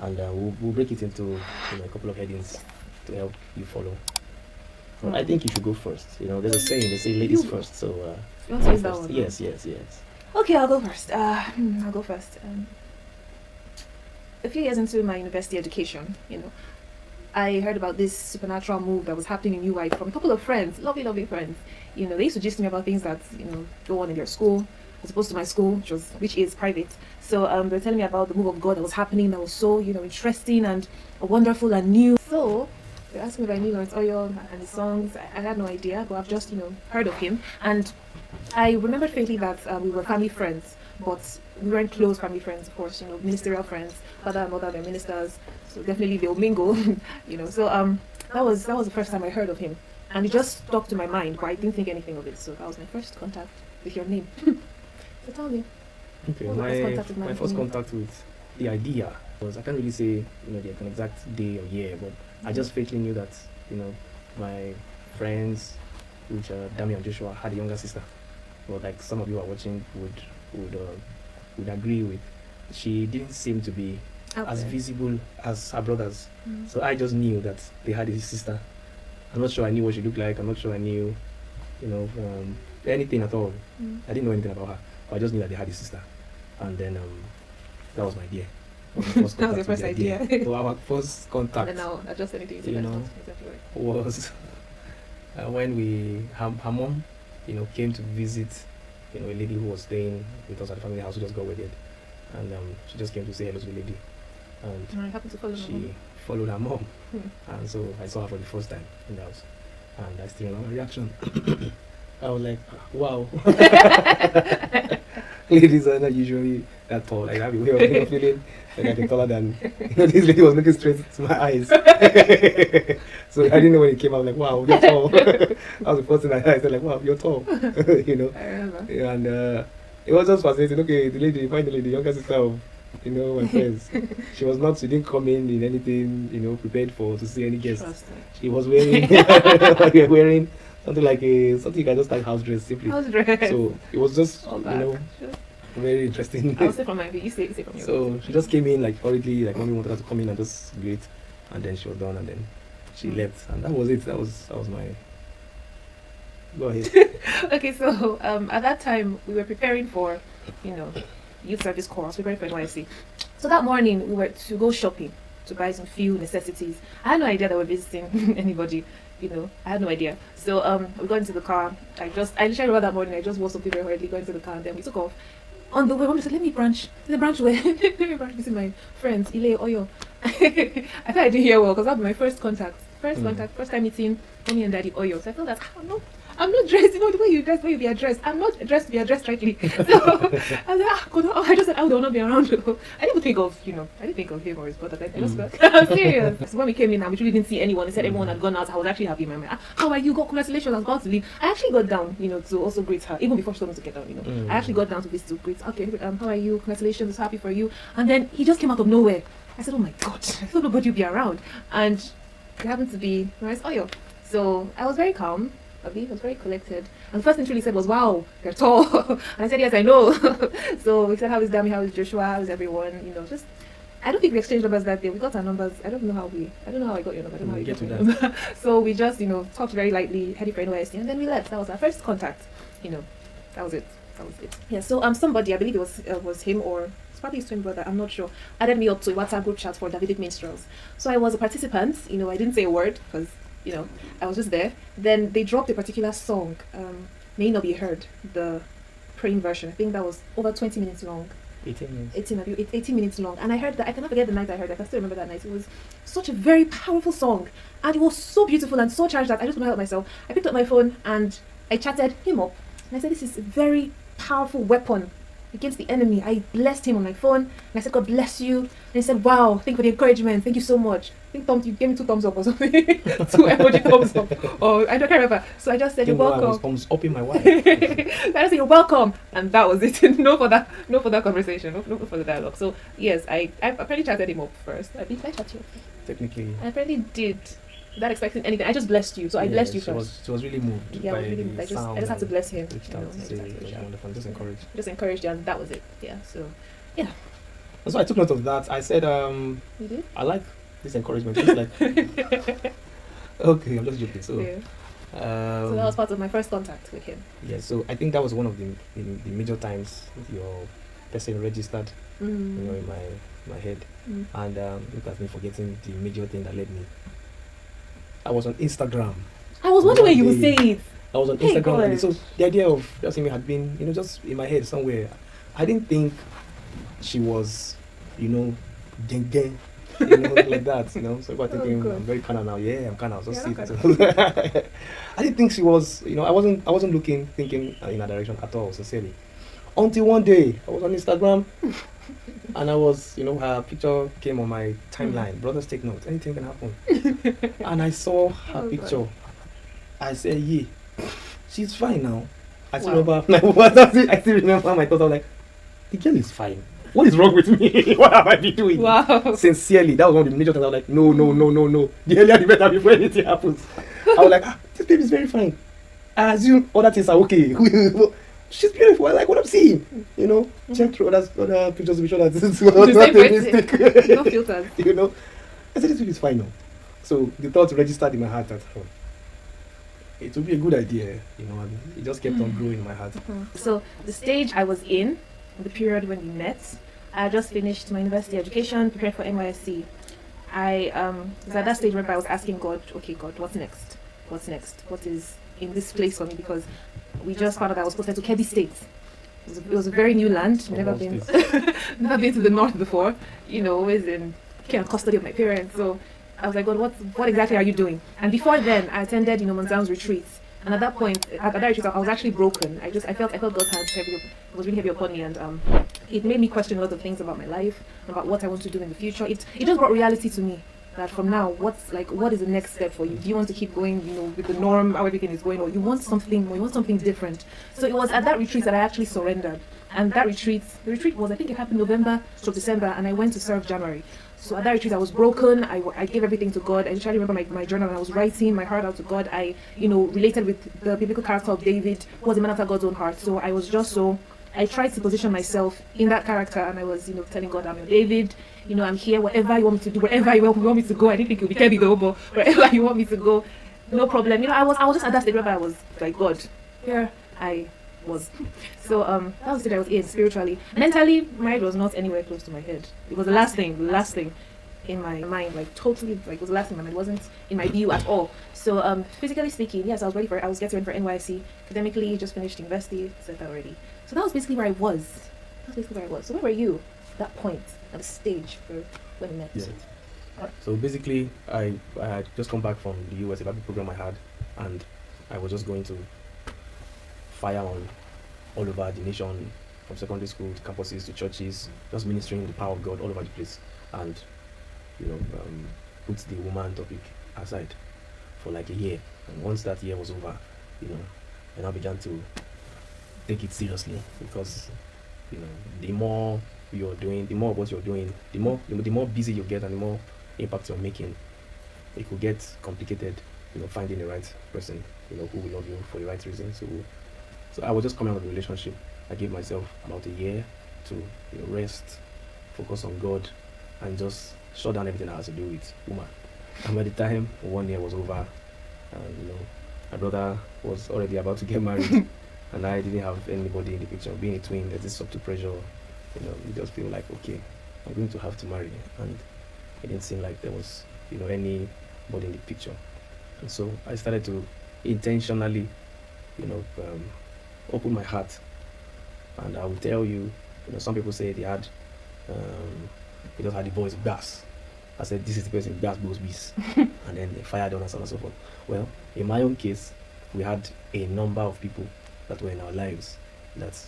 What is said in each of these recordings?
and we'll break it into a couple of headings to help you follow. But I think you should go first. There's a saying, they say ladies first. So you want to use that one? Yes. Okay, I'll go first. A few years into my university education, I heard about this supernatural move that was happening in UI from a couple of friends, lovely friends. They used to gist me about things that, go on in their school, as opposed to my school, which is private. So they were telling me about the move of God that was happening, that was so, interesting and wonderful and new. So they asked me if I knew Lawrence Oyor and his songs. I had no idea, but I've just, heard of him. And I remembered faintly that we were family friends, but we weren't close family friends, of course, ministerial friends. Father and mother, they're ministers, so definitely they'll mingle, So that was the first time I heard of him. And it just stuck to my mind, but I didn't think anything of it. So that was my first contact with your name. So tell me. Okay, my first contact with the idea was, I can't really say, the exact day or year, but I just faintly knew that, my friends, which are Dami and Joshua, had a younger sister. But like some of you are watching would agree with, she didn't seem to be as visible as her brothers. So I just knew that they had a sister. I'm not sure I knew what she looked like. I'm not sure I knew, anything at all. I didn't know anything about her. But I just knew that they had a sister. And then that was my idea. That was your first idea. So our first contact, and then I'll adjust anything you was when her mom, came to visit, a lady who was staying with us at the family house who just got wedded. And she just came to say hello to the lady. And I happened to follow she followed her mom. And so I saw her for the first time in the house. And I still remember my reaction. I was like, wow. Ladies are not usually that tall. Like, I have a way of feeling like I can taller than, this lady was looking straight to my eyes. So I didn't know when it came out, like, wow, you're tall. That was the first thing I said, like, wow, you're tall. I remember. And it was just fascinating. Okay, finally, the younger sister of, my friends. She didn't come in anything, prepared to see any guests. She was wearing, wearing something like something you can just like house dress simply. House dress. So it was just, very interesting. I'll say from my view, you say from your So she just came in like hurriedly, like mommy wanted her to come in and just greet, and then she was done, and then she left, and that was it. That was my. Go ahead. Okay, so at that time we were preparing for, youth service course, preparing for NYC. So that morning we were to go shopping to buy some few necessities. I had no idea that we're visiting anybody. I had no idea. So we got into the car. I literally remember that morning. I just wore something very hurriedly, got into the car, and then we took off. On the way, Mom said, "Let me branch. The branch where? Let me branch visit my friends, Ile Oyo." I thought I didn't hear well because that was my first contact. First time meeting Mommy and Daddy Oyo. So I felt that I'm not dressed, the way you dress, the way you be addressed. I'm not dressed to be addressed rightly. So I was like, God, I just said, I will not be around. I didn't think of, I didn't think of him or his brother. I just got, I'm serious. So when we came in, we really didn't see anyone. They said everyone had gone out. I was actually happy. My mind, how are you? Congratulations, I was about to leave. I actually got down, to also greet her, even before she told me to get down, I actually got down to visit to greet. Okay, how are you? Congratulations, happy for you. And then he just came out of nowhere. I said, oh my God, I thought nobody would be around. And it happened to be Lawrence Oyor. So I was very calm. I was very collected. And the first thing he said was, wow, you're tall. And I said, yes, I know. So we said, how is Dami? How is Joshua? How is everyone? Just, I don't think we exchanged numbers that day. We got our numbers. I don't know how I got your number. I don't know how you got your number. So we just, talked very lightly, heading for NYC, and then we left. That was our first contact. That was it. Yeah, so somebody, I believe it was him or it's probably his twin brother, I'm not sure, added me up to a WhatsApp group chat for Davidic Minstrels. So I was a participant, I didn't say a word because I was just there. Then they dropped a particular song, May Not Be Heard, the praying version. I think that was over 20 minutes long. 18 minutes. 18 minutes long. And I heard that, I cannot forget the night I heard it. I can still remember that night. It was such a very powerful song. And it was so beautiful and so charged that I just couldn't help myself. I picked up my phone and I chatted him up. And I said, this is a very powerful weapon against the enemy. I blessed him on my phone. And I said, God bless you. And he said, wow, thank you for the encouragement. Thank you so much. I think you gave me 2 thumbs up or something. 2 emoji thumbs up. Or I can't remember. So I just said, you're welcome. I was thumbs up in my wife. I just said, you're welcome. And that was it. No further conversation. No further dialogue. So yes, I apparently chatted him up first. I chatted you. Technically. I apparently did. Without expecting anything. I just blessed you. So I blessed you first. She was really moved. Yeah, I was really moved. I just had to bless him. Reached out to say it was wonderful. Just encouraged. Just encouraged you, and that was it. Yeah. So, yeah. And so I took note of that. I said, You did? I like this encouragement. It's like, okay, I'm just joking. So, Yeah. So that was part of my first contact with him. yeah. So I think that was one of the major times your person registered, in my head. And look at me forgetting the major thing that led me. I was on Instagram. I was wondering where you would say it. I was on Hey, Instagram. God. And so the idea of just me had been, just in my head somewhere. I didn't think she was, gang gang, like that, So I thinking God. I'm very carnal now. Yeah, I'm carnal. Just Yeah, see it. I didn't think she was, I wasn't thinking in that direction at all, sincerely. Until one day, I was on Instagram, and I was, her picture came on my timeline. Brothers, take note. Anything can happen. And I saw her picture. God. I said, yeah, she's fine now. I still Wow. remember. I still remember my thoughts. I was like, the girl is fine. What is wrong with me? What have I been doing? Wow. Sincerely, that was one of the major things. I was like, no. The earlier the better before anything happens. I was like, this baby is very fine. I assume other things are okay. She's beautiful. I like what I'm seeing. Check through other pictures to be sure that this is not a mistake. No filters. I said, this baby is fine now. So the thought registered in my heart that it would be a good idea, and it just kept on growing in my heart. So the stage I was in, the period when we met, I just finished my university education, preparing for NYSC. I was at that stage where I was asking God, okay, God, what's next? What's next? What is in this place for me? Because we just found out I was posted to Kebbi State. It was a very new land. Never been to the north before. Always in care and custody of my parents. So I was like, God, what exactly are you doing? And before then, I attended, Manzan's retreats. And at that point, at that retreat, I was actually broken. I felt God's hand was really heavy upon me, and it made me question a lot of things about my life, about what I want to do in the future. It just brought reality to me that from now, what is the next step for you? Do you want to keep going, with the norm, how everything is going, or you want something more, you want something different? So it was at that retreat that I actually surrendered. And the retreat was, I think it happened November to December, and I went to serve January. So at that retreat, I was broken. I gave everything to God. I literally remember my journal, and I was writing my heart out to God. I, related with the biblical character of David, who was a man after God's own heart. So I was just I tried to position myself in that character, and I was, telling God, I'm your David. I'm here, whatever you want me to do, wherever you want me to go. I didn't think it would be Kebbi though, but wherever you want me to go, no problem. I was just at that stage where I was like, God, here I was. So that was the stage I was in spiritually. Mentally, marriage was not anywhere close to my head. It was the last thing in my mind, totally, it was the last thing in my mind. It wasn't in my view at all. So physically speaking, yes, I was getting ready for NYSC. Academically, just finished university, said that already. So that was basically where I was. So where were you at that point, at the stage for when we met? Yeah. So basically, I had just come back from the US, a Bible program I had, and I was just going to fire on all over the nation, from secondary school to campuses to churches, just ministering the power of God all over the place, and put the woman topic aside for like a year. And once that year was over, I now began to take it seriously, because the more you're doing, the more of what you're doing, the more busy you get, and the more impact you're making, it could get complicated, finding the right person, who will love you for the right reason. So I was just coming out of a relationship. I gave myself about a year to rest, focus on God, and just shut down everything that has to do with woman. And by the time 1 year was over, my brother was already about to get married, and I didn't have anybody in the picture. Being a twin, there's this subtle pressure. You just feel like, okay, I'm going to have to marry, and it didn't seem like there was, anybody in the picture. And so I started to intentionally, open my heart. And I will tell you, some people say they just had the voice of gas. I said, this is the person, gas blows bees. And then they fired on and so on and so forth. Well, in my own case, we had a number of people that were in our lives that,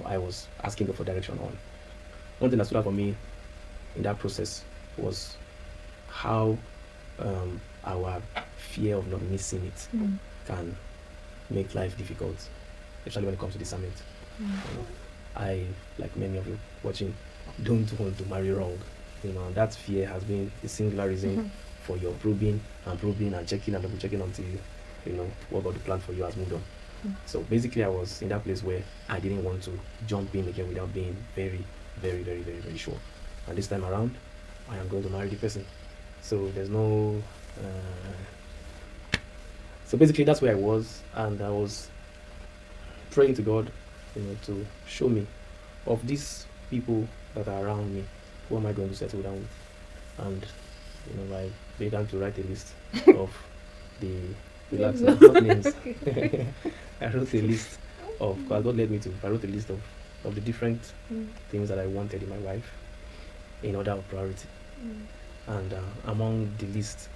I was asking God for direction on. One thing that stood out for me in that process was how our fear of not missing it can make life difficult, especially when it comes to discernment. I, like many of you watching, don't want to marry wrong. That fear has been the singular reason for your probing and checking and double checking until what God planned for you has moved on. So basically, I was in that place where I didn't want to jump in again without being very, very, very, very, very sure. and this time around, I am going to marry the person. So there's no. So basically, that's where I was, and I was praying to God, to show me of these people that are around me, who am I going to settle down with? And I began to write a list of the relax, not names. I wrote a list of, because God led me to. I wrote a list of the different things that I wanted in my wife, in order of priority. And among the list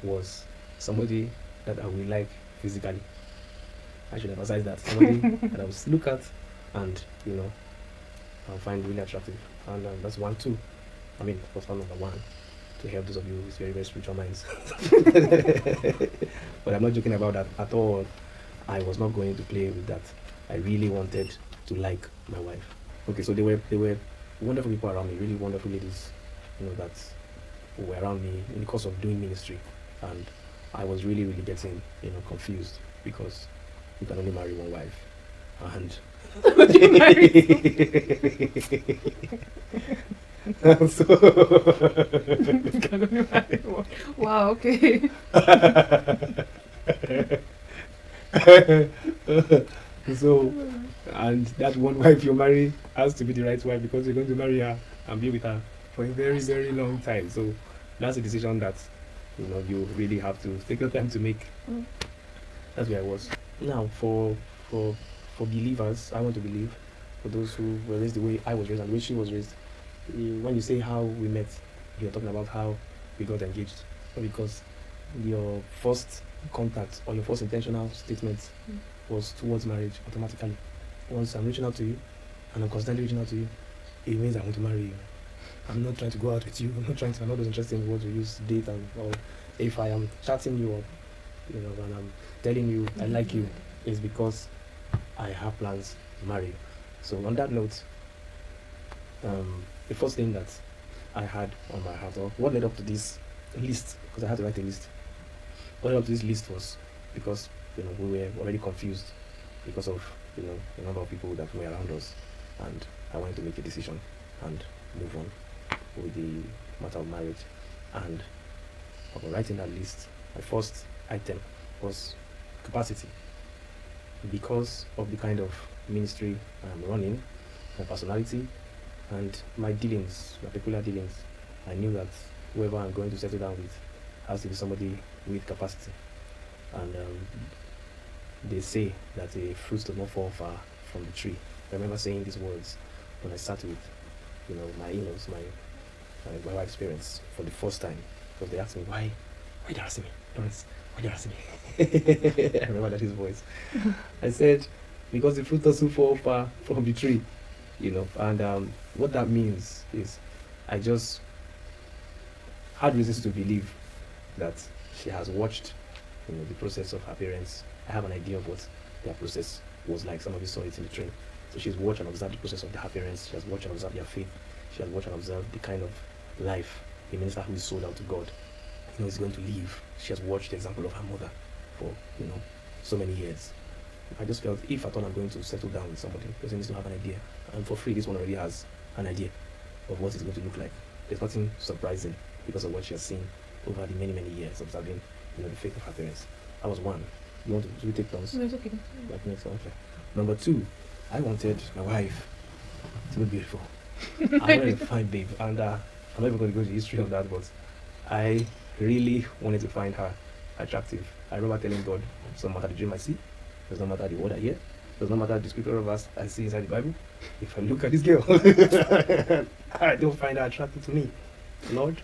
was somebody that I will like physically. I should emphasize that. Somebody that I will look at and, I'll find really attractive. And that's 1, 2. I mean, of course, number 1, to help those of you with very, very spiritual minds. But I'm not joking about that at all. I was not going to play with that. I really wanted to like my wife. Okay, so they were wonderful people around me, really wonderful ladies, that were around me in the course of doing ministry. And I was really, really getting, confused, because you can only marry one wife. And so you can only marry one. Wow, okay. So, and that one wife you marry has to be the right wife, because you're going to marry her and be with her for a very, very long time. So that's a decision that you really have to take your time to make. That's where I was. Now, for believers, I want to believe, for those who were raised the way I was raised and the way she was raised, when you say how we met, you're talking about how we got engaged, because your first contact or your first intentional statement was towards marriage automatically. Once I'm reaching out to you, and I'm constantly reaching out to you, it means I want to marry you. I'm not trying to go out with you. I'm not as interested in what we use date, or if I am chatting you up, and I'm telling you I like you, it's because I have plans to marry you. So on that note, the first thing that I had on my heart, or what led up to this list, because I had to write a list. What led up to this list was because we were already confused because of the number of people that were around us, and I wanted to make a decision and move on with the matter of marriage. And upon writing that list, my first item was capacity, because of the kind of ministry I'm running, my personality, and my dealings, my peculiar dealings. I knew that whoever I'm going to settle down with has to be somebody with capacity. And they say that the fruit does not fall far from the tree. I remember saying these words when I sat with my in-laws, my wife's parents, for the first time, because they asked me, why are you asking me, Lawrence? Why are you asking me? I remember that his voice. I said, because the fruit doesn't fall far from the tree, and what that means is I just had reasons to believe that she has watched the process of her parents. I have an idea of what their process was like. Some of you saw it in the train. So she's watched and observed the process of her parents. She has watched and observed their faith. She has watched and observed the kind of life a minister who is sold out to God is going to live. She has watched the example of her mother for so many years. I just felt, if at all I'm going to settle down with somebody, the person needs to have an idea. And for free, this one already has an idea of what it's going to look like. There's nothing surprising because of what she has seen over the many, many years observing the faith of her parents. That was one. You want to, should we take turns? No, it's okay. Like next one, okay. Number 2, I wanted my wife to be beautiful. I wanted a fine babe, and I'm not even going to go into the history of that, but I really wanted to find her attractive. I remember telling God, it doesn't matter the dream I see, does not matter the word I hear, does not matter the scripture verse I see inside the Bible. If I look at this girl, I don't find her attractive to me. Lord,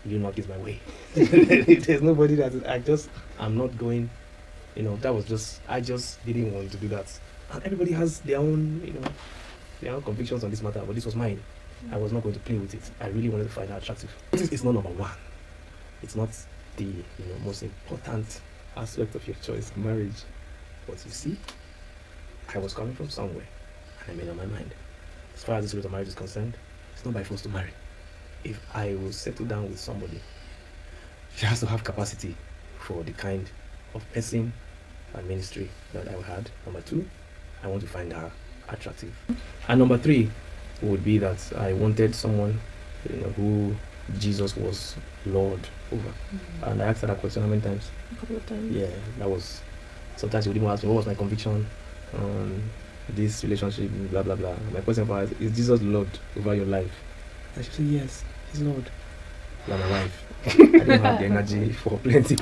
you knock is my way. There's nobody that I'm not going, that was just, I just didn't want to do that. And everybody has their own, their own convictions on this matter, but this was mine. I was not going to play with it. I really wanted to find her attractive. It's not number 1. It's not the most important aspect of your choice in marriage. But you see, I was coming from somewhere, and I made up my mind. As far as this route of marriage is concerned, it's not by force to marry. If I will settle down with somebody, she has to have capacity for the kind of person and ministry that I had. Number 2, I want to find her attractive. And number 3, would be that I wanted someone, who Jesus was Lord over. And I asked her that question how many times? A couple of times. Yeah, that was. Sometimes she would even ask me, what was my conviction on this relationship, blah blah blah. My question for her is Jesus Lord over your life? And she said, yes, He's Lord. Like my wife. I didn't have the energy for plenty.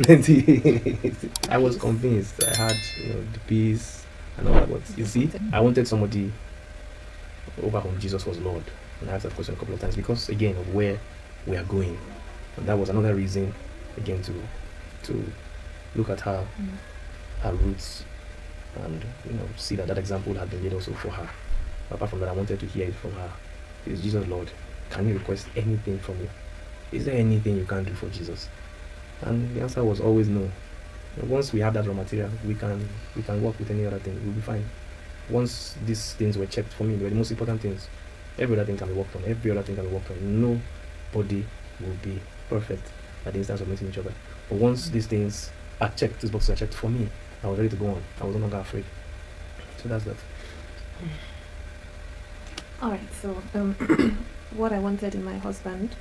I was convinced. I had, the peace and all that. But you see, I wanted somebody over whom Jesus was Lord. And I asked that question a couple of times because, again, of where we are going. And that was another reason, again, to look at her roots and, see that example had been made also for her. Apart from that, I wanted to hear it from her. Is Jesus Lord? Can you request anything from you? Is there anything you can do for Jesus? And the answer was always no. Once we have that raw material, we can work with any other thing. We'll be fine. Once these things were checked for me, they were the most important things. Every other thing can be worked on. Every other thing can be worked on. Nobody will be perfect at the instance of meeting each other. But once these things are checked, these boxes are checked for me, I was ready to go on. I was no longer afraid. So that's that. Alright, so what I wanted in my husband.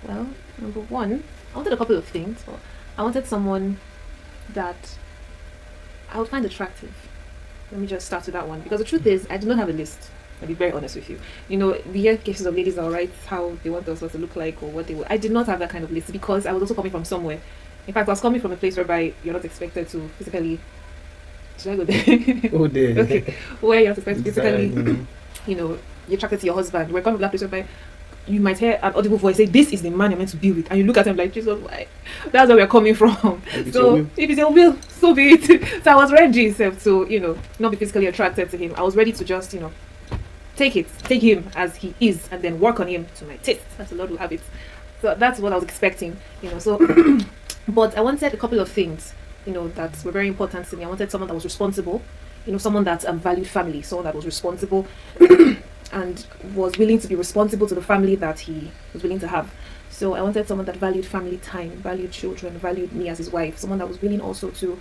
Well, number one, I wanted a couple of things. Well, I wanted someone that I would find attractive. Let me just start with that one. Because the truth is, I do not have a list. I'll be very honest with you. We hear cases of ladies that will write how they want themselves to look like or what they will. I did not have that kind of list because I was also coming from somewhere. In fact, I was coming from a place whereby you're not expected to physically... Should I go there? Oh, there. Okay. Where you're not expected to physically... you're attracted to your husband. We're coming from that place whereby you might hear an audible voice say, this is the man you're meant to be with. And you look at him like, Jesus, why? That's where we're coming from. So, if it's your will, so be it. So I was ready to, not be physically attracted to him. I was ready to just, take him as he is and then work on him to my taste. That's the Lord will have it. So that's what I was expecting, so, but I wanted a couple of things, that were very important to me. I wanted someone that was responsible, someone that valued family, someone that was responsible and was willing to be responsible to the family that he was willing to have. So I wanted someone that valued family time, valued children, valued me as his wife, someone that was willing also to,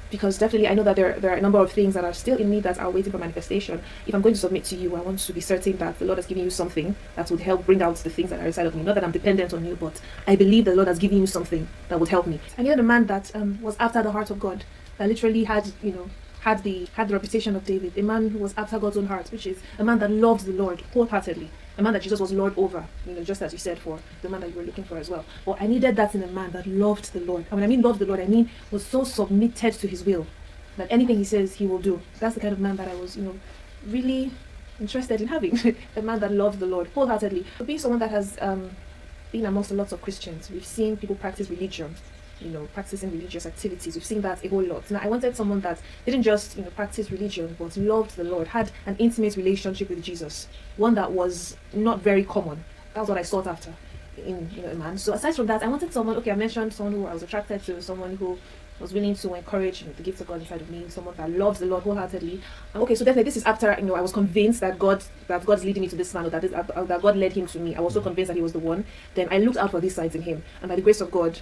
because definitely I know that there are a number of things that are still in me that are waiting for manifestation. If I'm going to submit to you, I want to be certain that the Lord has given you something that would help bring out the things that are inside of me. Not that I'm dependent on you, but I believe the Lord has given you something that would help me. I needed a man that was after the heart of God, that literally had, had the reputation of David, a man who was after God's own heart, which is a man that loved the Lord wholeheartedly, a man that Jesus was Lord over, just as you said for the man that you were looking for as well. But I needed that in a man that loved the Lord. And when I mean loved the Lord, I mean was so submitted to his will that anything he says he will do. That's the kind of man that I was, really interested in having. A man that loved the Lord wholeheartedly. But being someone that has been amongst lots of Christians, we've seen people practice religion, practicing religious activities. We've seen that a whole lot. Now, I wanted someone that didn't just, practice religion, but loved the Lord, had an intimate relationship with Jesus, one that was not very common. That was what I sought after in, a man. So aside from that, I wanted someone, I mentioned someone who I was attracted to, someone who was willing to encourage, the gifts of God inside of me, someone that loves the Lord wholeheartedly. Okay, so definitely this is after, I was convinced that God's leading me to this man, or that God led him to me. I was so convinced that he was the one. Then I looked out for these signs in him, and by the grace of God,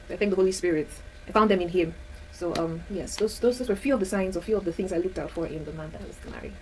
I thank the Holy Spirit, I found them in him. So yes, those were a few of the signs, or few of the things I looked out for in the man that I was to marry.